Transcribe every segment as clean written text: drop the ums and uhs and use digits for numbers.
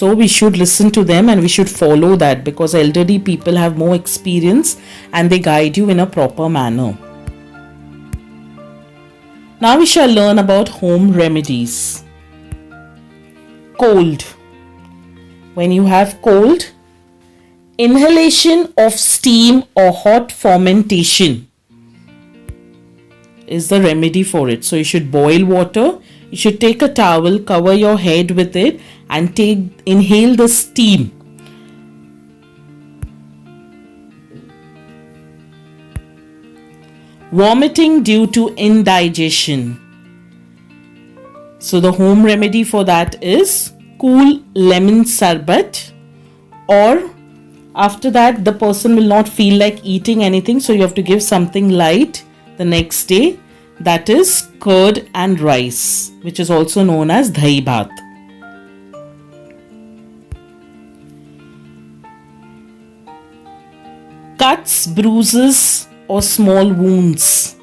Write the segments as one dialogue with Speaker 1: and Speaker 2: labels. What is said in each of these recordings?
Speaker 1: So we should listen to them and we should follow that, because elderly people have more experience and they guide you in a proper manner. Now we shall learn about home remedies. Cold. When you have cold, inhalation of steam or hot fermentation is the remedy for it. So you should boil water, you should take a towel, cover your head with it and inhale the steam. Vomiting due to indigestion. So the home remedy for that is cool lemon sarbat, or after that the person will not feel like eating anything, so you have to give something light the next day, that is curd and rice, which is also known as dahi bhat. Cuts, bruises or small wounds.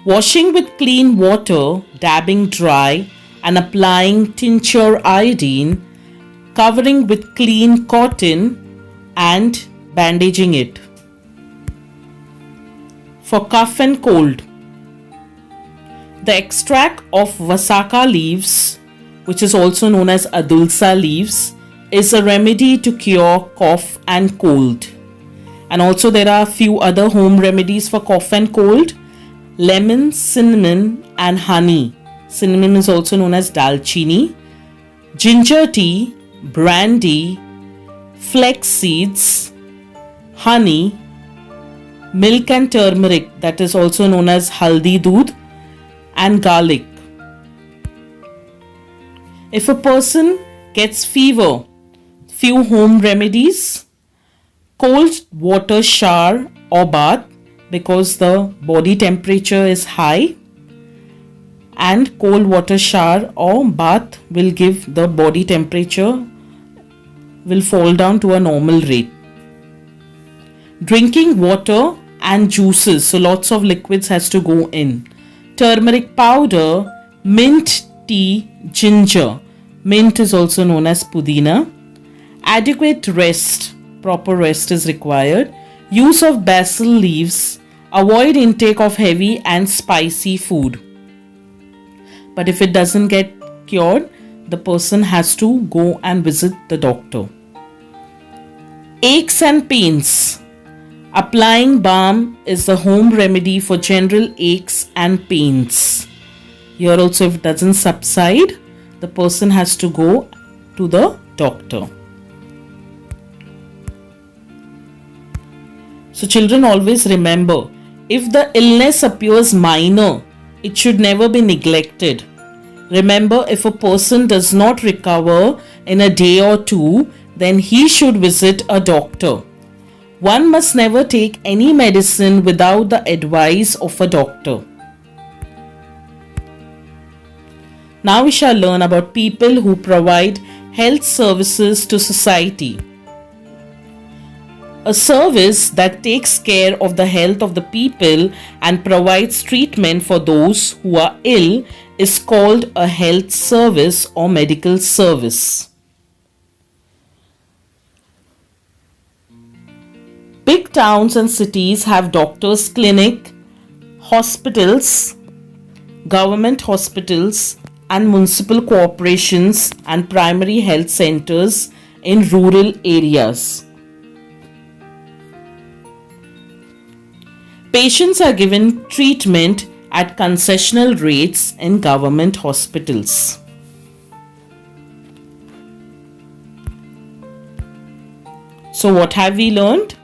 Speaker 1: Washing with clean water, dabbing dry and applying tincture iodine, covering with clean cotton and bandaging it. For cough and cold, the extract of vasaka leaves, which is also known as adulsa leaves, is a remedy to cure cough and cold. And also there are a few other home remedies for cough and cold. Lemon, cinnamon and honey. Cinnamon is also known as dalchini. Ginger tea, brandy, flax seeds, honey, milk and turmeric, that is also known as haldi doodh, and garlic. If a person gets fever, few home remedies: cold water shower or bath, because the body temperature is high, and cold water shower or bath will give the body temperature will fall down to a normal rate. Drinking water and juices, so lots of liquids has to go in. Turmeric powder, mint tea, ginger. Mint is also known as pudina. Adequate rest, proper rest is required. Use of basil leaves. Avoid intake of heavy and spicy food. But if it doesn't get cured, the person has to go and visit the doctor. Aches and pains. Applying balm is the home remedy for general aches and pains. Here also, if it doesn't subside, the person has to go to the doctor. So children, always remember, if the illness appears minor, it should never be neglected. Remember, if a person does not recover in a day or two, then he should visit a doctor. One must never take any medicine without the advice of a doctor. Now we shall learn about people who provide health services to society. A service that takes care of the health of the people and provides treatment for those who are ill is called a health service or medical service. Big towns and cities have doctors' clinic, hospitals, government hospitals, and municipal corporations and primary health centers in rural areas. Patients are given treatment at concessional rates in government hospitals. So what have we learned?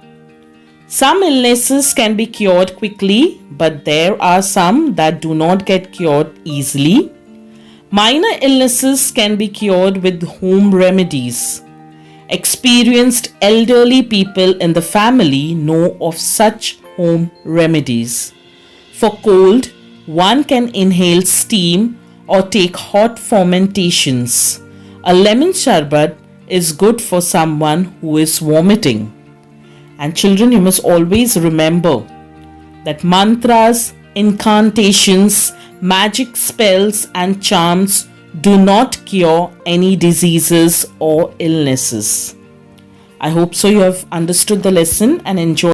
Speaker 1: Some illnesses can be cured quickly, but there are some that do not get cured easily. Minor illnesses can be cured with home remedies. Experienced elderly people in the family know of such home remedies. For cold, one can inhale steam or take hot fermentations. A lemon sharbat is good for someone who is vomiting. And children, you must always remember that mantras, incantations, magic spells and charms do not cure any diseases or illnesses. I hope so you have understood the lesson and enjoyed